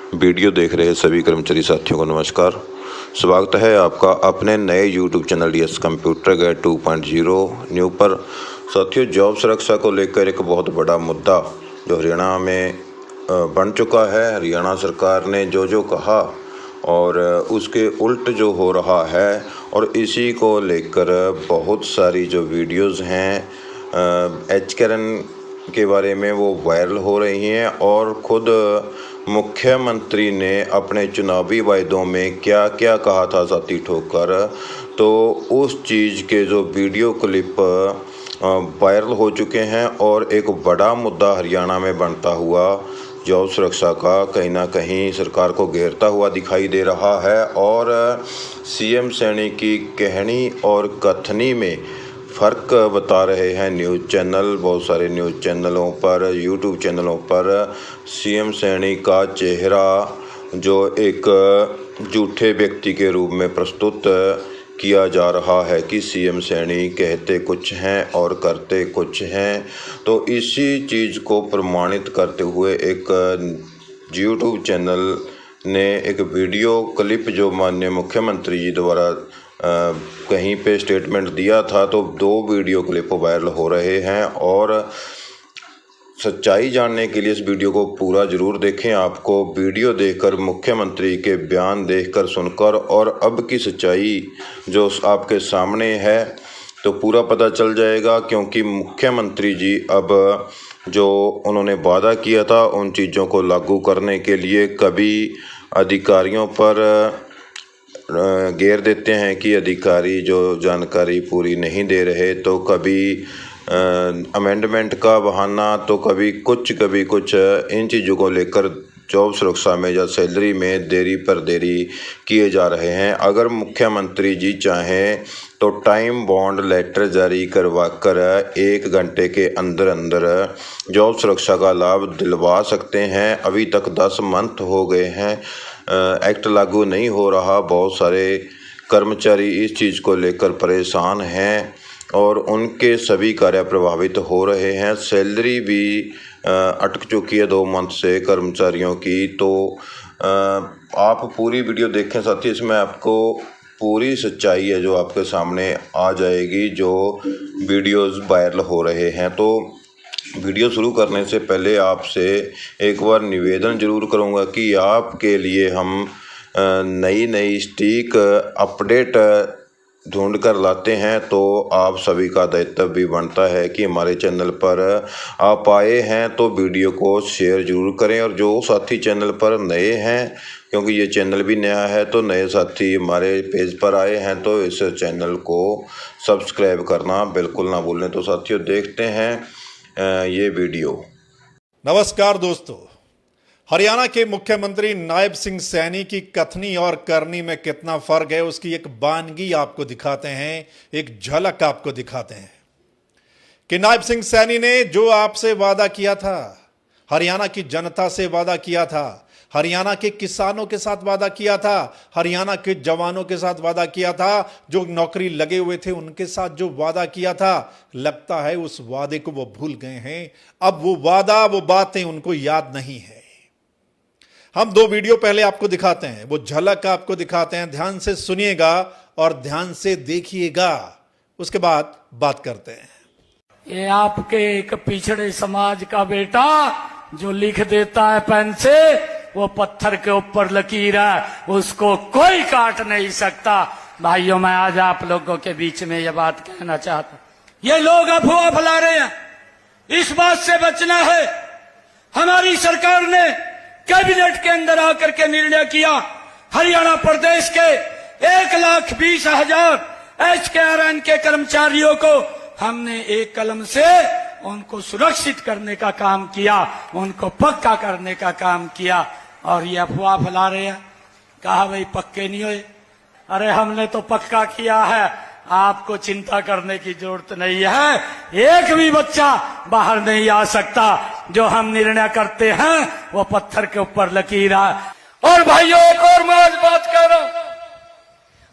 Video देख रहे सभी कर्मचारी साथियों को नमस्कार। स्वागत है आपका अपने नए YouTube channel DS computer guide 2.0 new पर। साथियों, जॉब सुरक्षा को लेकर एक बहुत बड़ा मुद्दा जो हरियाणा में बन चुका है। हरियाणा सरकार ने जो कहा और उसके उल्ट जो हो रहा है, और इसी को लेकर बहुत सारी जो वीडियोज़ हैं एचकेरन के बारे में वो वायरल हो रही हैं। और ख़ुद मुख्यमंत्री ने अपने चुनावी वायदों में क्या क्या कहा था साथी ठोकर, तो उस चीज़ के जो वीडियो क्लिप वायरल हो चुके हैं। और एक बड़ा मुद्दा हरियाणा में बनता हुआ जॉब सुरक्षा का कहीं ना कहीं सरकार को घेरता हुआ दिखाई दे रहा है। और सीएम सैनी की कहनी और कथनी में फ़र्क बता रहे हैं न्यूज़ चैनल। बहुत सारे न्यूज़ चैनलों पर, यूट्यूब चैनलों पर सीएम सैनी का चेहरा जो एक झूठे व्यक्ति के रूप में प्रस्तुत किया जा रहा है कि सीएम सैनी कहते कुछ हैं और करते कुछ हैं। तो इसी चीज़ को प्रमाणित करते हुए एक यूट्यूब चैनल ने एक वीडियो क्लिप जो माननीय मुख्यमंत्री जी द्वारा कहीं पे स्टेटमेंट दिया था, तो 2 वीडियो क्लिप वायरल हो रहे हैं। और सच्चाई जानने के लिए इस वीडियो को पूरा ज़रूर देखें। आपको वीडियो देखकर, मुख्यमंत्री के बयान देखकर, सुनकर और अब की सच्चाई जो आपके सामने है तो पूरा पता चल जाएगा। क्योंकि मुख्यमंत्री जी अब जो उन्होंने वादा किया था उन चीज़ों को लागू करने के लिए कभी अधिकारियों पर घेर देते हैं कि अधिकारी जो जानकारी पूरी नहीं दे रहे, तो कभी अमेंडमेंट का बहाना, तो कभी कुछ इन चीज़ों को लेकर जॉब सुरक्षा में या सैलरी में देरी पर देरी किए जा रहे हैं। अगर मुख्यमंत्री जी चाहें तो टाइम बॉन्ड लेटर जारी करवाकर 1 घंटे के अंदर अंदर जॉब सुरक्षा का लाभ दिलवा सकते हैं। अभी तक 10 मंथ हो गए हैं, एक्ट लागू नहीं हो रहा। बहुत सारे कर्मचारी इस चीज़ को लेकर परेशान हैं और उनके सभी कार्य प्रभावित हो रहे हैं। सैलरी भी अटक चुकी है 2 मंथ से कर्मचारियों की। तो आप पूरी वीडियो देखें साथी, इसमें आपको पूरी सच्चाई है जो आपके सामने आ जाएगी जो वीडियोज़ वायरल हो रहे हैं। तो वीडियो शुरू करने से पहले आपसे एक बार निवेदन ज़रूर करूंगा कि आपके लिए हम नई स्टिक अपडेट ढूंढ कर लाते हैं। तो आप सभी का दायित्व भी बनता है कि हमारे चैनल पर आप आए हैं तो वीडियो को शेयर ज़रूर करें। और जो साथी चैनल पर नए हैं, क्योंकि ये चैनल भी नया है, तो नए साथी हमारे पेज पर आए हैं तो इस चैनल को सब्सक्राइब करना बिल्कुल ना भूलें। तो साथियों, देखते हैं ये वीडियो। नमस्कार दोस्तों, हरियाणा के मुख्यमंत्री नायब सिंह सैनी की कथनी और करनी में कितना फर्क है उसकी एक बानगी आपको दिखाते हैं, एक झलक आपको दिखाते हैं कि नायब सिंह सैनी ने जो आपसे वादा किया था, हरियाणा की जनता से वादा किया था, हरियाणा के किसानों के साथ वादा किया था, हरियाणा के जवानों के साथ वादा किया था, जो नौकरी लगे हुए थे उनके साथ जो वादा किया था, लगता है उस वादे को वो भूल गए हैं। अब वो वादा, वो बातें उनको याद नहीं है। हम 2 वीडियो पहले आपको दिखाते हैं, वो झलक आपको दिखाते हैं। ध्यान से सुनिएगा और ध्यान से देखिएगा, उसके बाद बात करते हैं। ये आपके एक पिछड़े समाज का बेटा जो लिख देता है पेन से, वो पत्थर के ऊपर लकीर है, उसको कोई काट नहीं सकता। भाइयों, मैं आज आप लोगों के बीच में ये बात कहना चाहता, ये लोग अफवाह फैला रहे हैं, इस बात से बचना है। हमारी सरकार ने कैबिनेट के अंदर आकर के निर्णय किया, हरियाणा प्रदेश के 1,20,000 HKRN के कर्मचारियों को हमने एक कलम से उनको सुरक्षित करने का काम किया, उनको पक्का करने का काम किया। और ये अफवाह फैला रहे हैं, कहा भाई पक्के नहीं हुए। अरे हमने तो पक्का किया है, आपको चिंता करने की जरूरत नहीं है। एक भी बच्चा बाहर नहीं आ सकता। जो हम निर्णय करते हैं वो पत्थर के ऊपर लकीर है। और भाइयों, एक और मैं आज बात कह रहा हूं,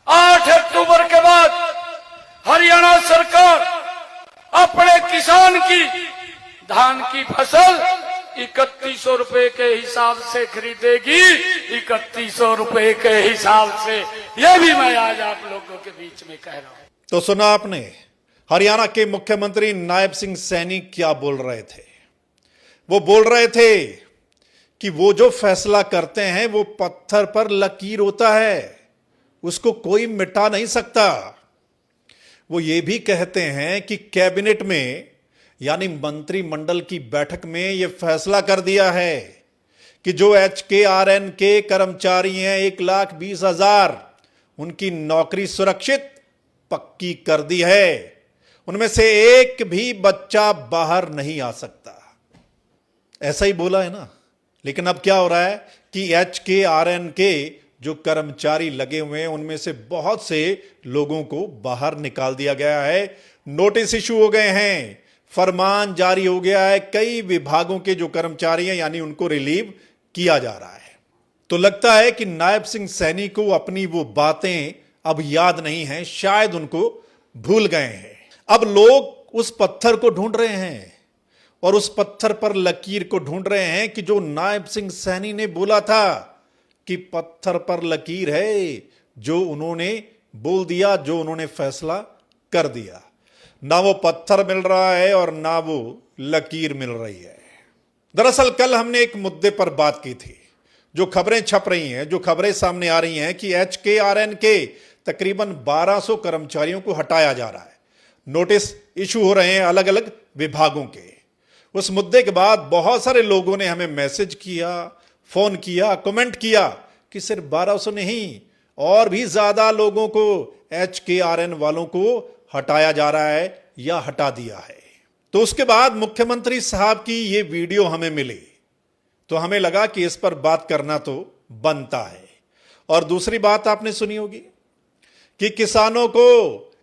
8 अक्टूबर के बाद हरियाणा सरकार अपने किसान की धान की फसल 3100 रुपए के हिसाब से खरीदेगी, 3100 रुपए के हिसाब से। ये भी मैं आज आप लोगों के बीच में कह रहा हूं। तो सुना आपने हरियाणा के मुख्यमंत्री नायब सिंह सैनी क्या बोल रहे थे। वो बोल रहे थे कि वो जो फैसला करते हैं वो पत्थर पर लकीर होता है, उसको कोई मिटा नहीं सकता। वो ये भी कहते हैं कि कैबिनेट में यानी मंत्रिमंडल की बैठक में ये फैसला कर दिया है कि जो HKRN के कर्मचारी हैं 1,20,000 उनकी नौकरी सुरक्षित पक्की कर दी है। उनमें से एक भी बच्चा बाहर नहीं आ सकता। ऐसा ही बोला है ना। लेकिन अब क्या हो रहा है कि HKRN के जो कर्मचारी लगे हुए हैं उनमें से बहुत से लोगों को बाहर निकाल दिया गया है। नोटिस इशू हो गए हैं, फरमान जारी हो गया है। कई विभागों के जो कर्मचारी हैं यानी उनको रिलीव किया जा रहा है। तो लगता है कि नायब सिंह सैनी को अपनी वो बातें अब याद नहीं हैं, शायद उनको भूल गए हैं। अब लोग उस पत्थर को ढूंढ रहे हैं और उस पत्थर पर लकीर को ढूंढ रहे हैं कि जो नायब सिंह सैनी ने बोला था कि पत्थर पर लकीर है, जो उन्होंने बोल दिया, जो उन्होंने फैसला कर दिया। ना वो पत्थर मिल रहा है और ना वो लकीर मिल रही है। दरअसल कल हमने एक मुद्दे पर बात की थी। जो खबरें छप रही हैं, जो खबरें सामने आ रही हैं कि HKRN के तकरीबन 1200 कर्मचारियों को हटाया जा रहा है। नोटिस इशू हो रहे हैं अलग अलग विभागों के। उस मुद्दे के बाद बहुत सारे लोगों ने हमें मैसेज किया, फोन किया, कमेंट किया कि सिर्फ 1200 नहीं और भी ज्यादा लोगों को HKRN वालों को हटाया जा रहा है या हटा दिया है। तो उसके बाद मुख्यमंत्री साहब की ये वीडियो हमें मिली तो हमें लगा कि इस पर बात करना तो बनता है। और दूसरी बात आपने सुनी होगी कि किसानों को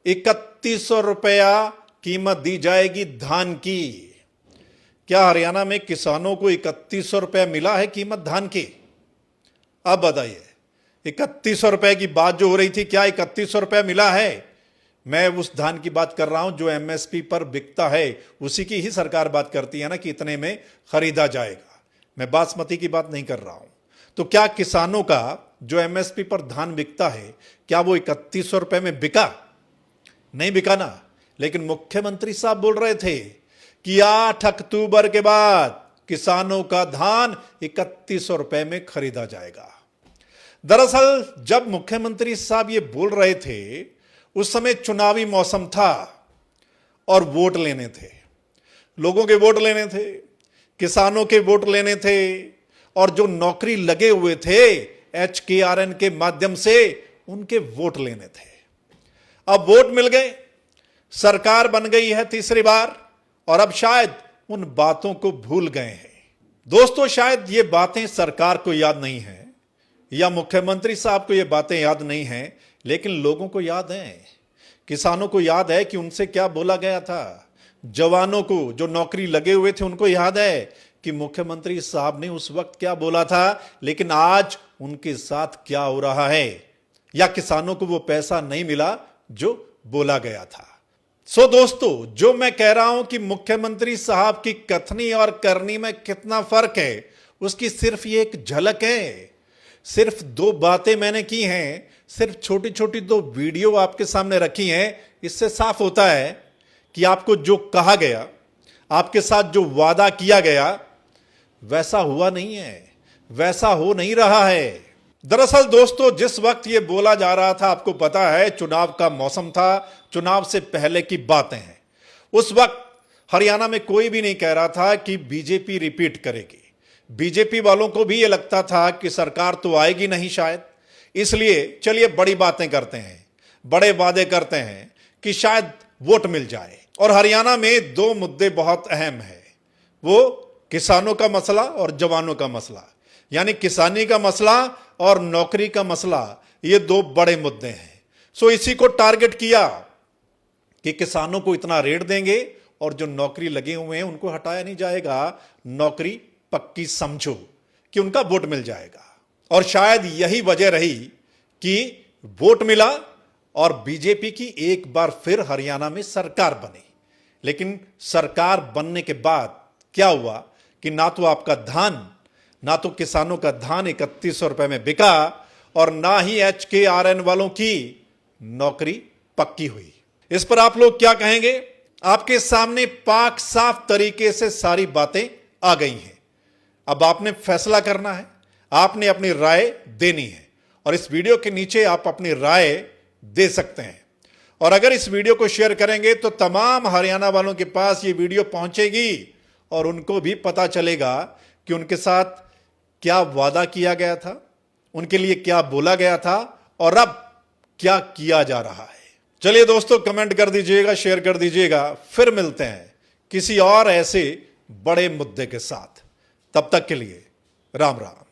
3100 रुपया कीमत दी जाएगी धान की। क्या हरियाणा में किसानों को 3100 रुपया मिला है कीमत धान की? अब बताइए, 3100 रुपए की बात जो हो रही थी, क्या 3100 रुपया मिला है? मैं उस धान की बात कर रहा हूं जो MSP पर बिकता है, उसी की ही सरकार बात करती है ना कि इतने में खरीदा जाएगा। मैं बासमती की बात नहीं कर रहा हूं। तो क्या किसानों का जो MSP पर धान बिकता है, क्या वो 3100 रुपए में बिका? नहीं बिका ना। लेकिन मुख्यमंत्री साहब बोल रहे थे कि 8 अक्टूबर के बाद किसानों का धान 3100 रुपए में खरीदा जाएगा। दरअसल जब मुख्यमंत्री साहब ये बोल रहे थे उस समय चुनावी मौसम था और वोट लेने थे, लोगों के वोट लेने थे, किसानों के वोट लेने थे और जो नौकरी लगे हुए थे HKRN के माध्यम से उनके वोट लेने थे। अब वोट मिल गए, सरकार बन गई है तीसरी बार और अब शायद उन बातों को भूल गए हैं। दोस्तों, शायद ये बातें सरकार को याद नहीं है या मुख्यमंत्री साहब को ये बातें याद नहीं हैं, लेकिन लोगों को याद है, किसानों को याद है कि उनसे क्या बोला गया था। जवानों को जो नौकरी लगे हुए थे उनको याद है कि मुख्यमंत्री साहब ने उस वक्त क्या बोला था, लेकिन आज उनके साथ क्या हो रहा है, या किसानों को वो पैसा नहीं मिला जो बोला गया था। सो दोस्तों, जो मैं कह रहा हूं कि मुख्यमंत्री साहब की कथनी और करनी में कितना फर्क है, उसकी सिर्फ ये एक झलक है। सिर्फ 2 बातें मैंने की हैं, सिर्फ छोटी छोटी 2 वीडियो आपके सामने रखी हैं। इससे साफ होता है कि आपको जो कहा गया, आपके साथ जो वादा किया गया, वैसा हुआ नहीं है, वैसा हो नहीं रहा है। दरअसल दोस्तों, जिस वक्त ये बोला जा रहा था, आपको पता है चुनाव का मौसम था, चुनाव से पहले की बातें हैं। उस वक्त हरियाणा में कोई भी नहीं कह रहा था कि बीजेपी रिपीट करेगी। बीजेपी वालों को भी ये लगता था कि सरकार तो आएगी नहीं शायद, इसलिए चलिए बड़ी बातें करते हैं, बड़े वादे करते हैं कि शायद वोट मिल जाए। और हरियाणा में 2 मुद्दे बहुत अहम है, वो किसानों का मसला और जवानों का मसला, यानी किसानी का मसला और नौकरी का मसला। ये 2 बड़े मुद्दे हैं। सो इसी को टारगेट किया कि किसानों को इतना रेट देंगे और जो नौकरी लगे हुए हैं उनको हटाया नहीं जाएगा, नौकरी पक्की समझो कि उनका वोट मिल जाएगा। और शायद यही वजह रही कि वोट मिला और बीजेपी की एक बार फिर हरियाणा में सरकार बनी। लेकिन सरकार बनने के बाद क्या हुआ कि ना तो आपका धान, ना तो किसानों का धान 3100 रुपए में बिका और ना ही HKRN वालों की नौकरी पक्की हुई। इस पर आप लोग क्या कहेंगे? आपके सामने पाक साफ तरीके से सारी बातें आ गई हैं। अब आपने फैसला करना है, आपने अपनी राय देनी है और इस वीडियो के नीचे आप अपनी राय दे सकते हैं। और अगर इस वीडियो को शेयर करेंगे तो तमाम हरियाणा वालों के पास ये वीडियो पहुंचेगी और उनको भी पता चलेगा कि उनके साथ क्या वादा किया गया था, उनके लिए क्या बोला गया था और अब क्या किया जा रहा है। चलिए दोस्तों, कमेंट कर दीजिएगा, शेयर कर दीजिएगा। फिर मिलते हैं किसी और ऐसे बड़े मुद्दे के साथ। तब तक के लिए राम राम।